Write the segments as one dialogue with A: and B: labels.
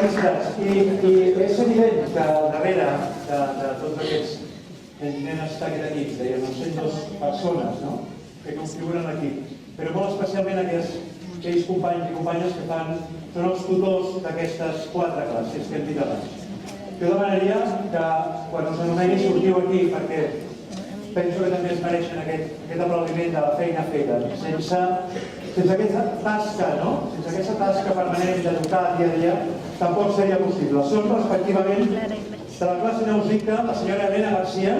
A: felicitats. I és evident que darrere de tots aquests nenes d'aquest equip, deia 902 persones, no?, que configuren l'equip, però molt especialment aquells companys i companyes que són els tutors d'aquestes 4 classes que hem dit abans. Jo demanaria que quan us anomeni sortiu aquí, perquè penso que també es mereixen aquest aplaudiment de la feina feta. Sense aquesta tasca, no?, sense aquesta tasca permanent d'educar dia a dia, tampoc seria possible. Són respectivament de la classe Nausica, la senyora Elena García,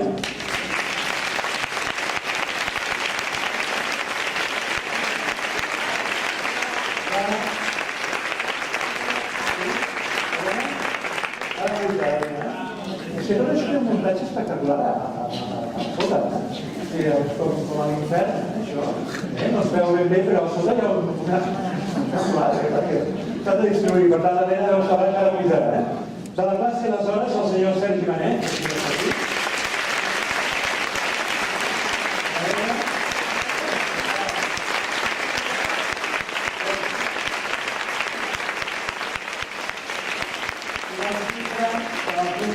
A: és que tot això té un muntatge espectacular a sota, com a l'infern, això. No es veu ben bé, però a sota hi ha una espectacular, perquè s'ha de distribuir. Per tant, l'Helena deu saber cada cuidar. De la classe, aleshores, el senyor Sergi Benet.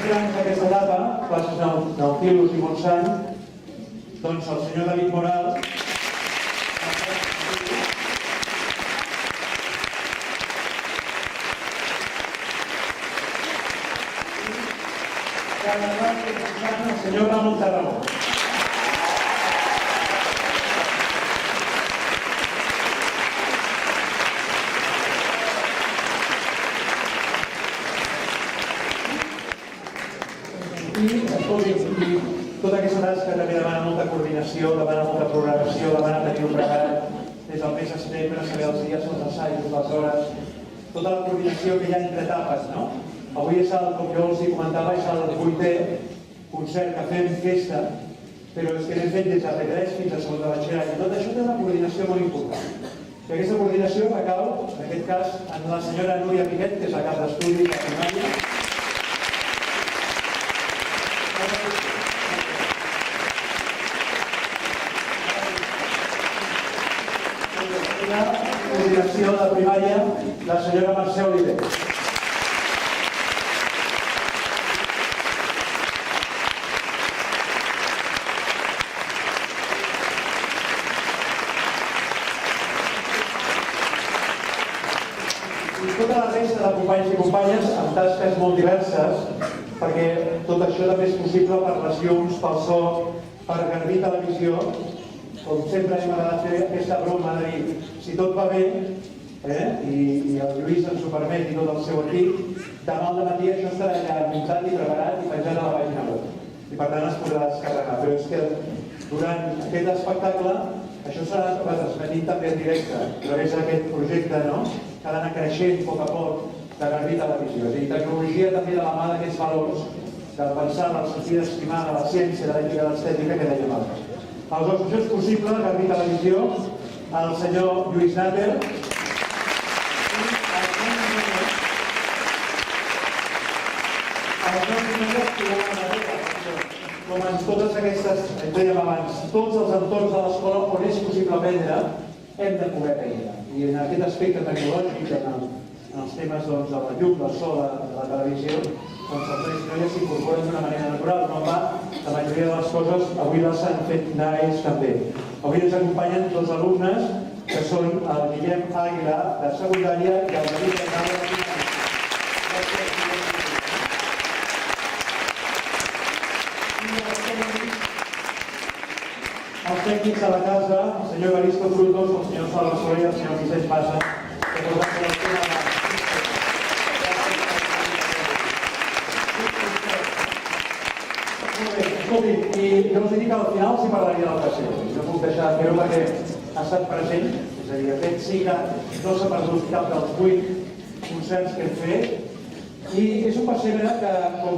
A: D'aquesta etapa, classes Nautilus i Montsant, doncs el senyor David Moral, el senyor Ramon Tarragó. I tota aquesta tasca també demana molta coordinació, demana molta programació, demana tenir-ho preparat des del mes de setembre, saber els dies, els assajos, les hores, tota la coordinació que hi ha entre etapes, no? Avui és com jo els comentava, és el 8è concert que fem festa, però és que n'hem fet des de P3 fins a segon de batxillerat, i tot això té una coordinació molt important. I aquesta coordinació recau, en aquest cas, en la senyora Núria Piquet, que és la cap d'estudi de primària, la coordinació de primària, la senyora Mercè Oliver. I tota la resta de companys i companyes amb tasques molt diverses, perquè tot això també és possible per les llums, pel so, per Garbí Televisió. Com sempre hem agradat fer aquesta broma de dir, si tot va bé, i el Lluís ens ho permet i tot el seu equip, demà al matí això estarà ja muntat i preparat i penjat a la pàgina web. I per tant es podrà descarregar. Però és que durant aquest espectacle això serà retransmetit també en directe, a través d'aquest projecte, que ha d'anar creixent a poc de Garbí Televisió. És a dir, tecnologia també de la mà d'aquests valors, del pensar, del sentir d'estimar, de la ciència, de l'ètica, de l'estètica que dèiem abans. Aleshores, això és possible, Garbí Televisió, el senyor Lluís Nàter, com en totes aquestes, dèiem abans, tots els entorns de l'escola on és possible aprendre, hem de poder aprendre. I en aquest aspecte tecnològic, en els temes de la llum, del so, de la televisió, doncs els nois i noies s'incorporen d'una manera natural. No va, la majoria de les coses avui les han fet anar ells també. Avui ens acompanyen 2 alumnes que són el Guillem Àguila de secundària i el David Bernal de primària. Els tècnics de la casa, el senyor Evaristo Frutos, el senyor Salva Soler i el senyor Vicent Bassa, que posen per el tema de... Escolti, i jo us dic que al final s'hi parlaria del passeig. No puc deixar de fer-ho perquè ha estat present, és a dir, aquest sí que no s'ha perdut cap dels 8 concerts que hem fet, i és un pessebre que, com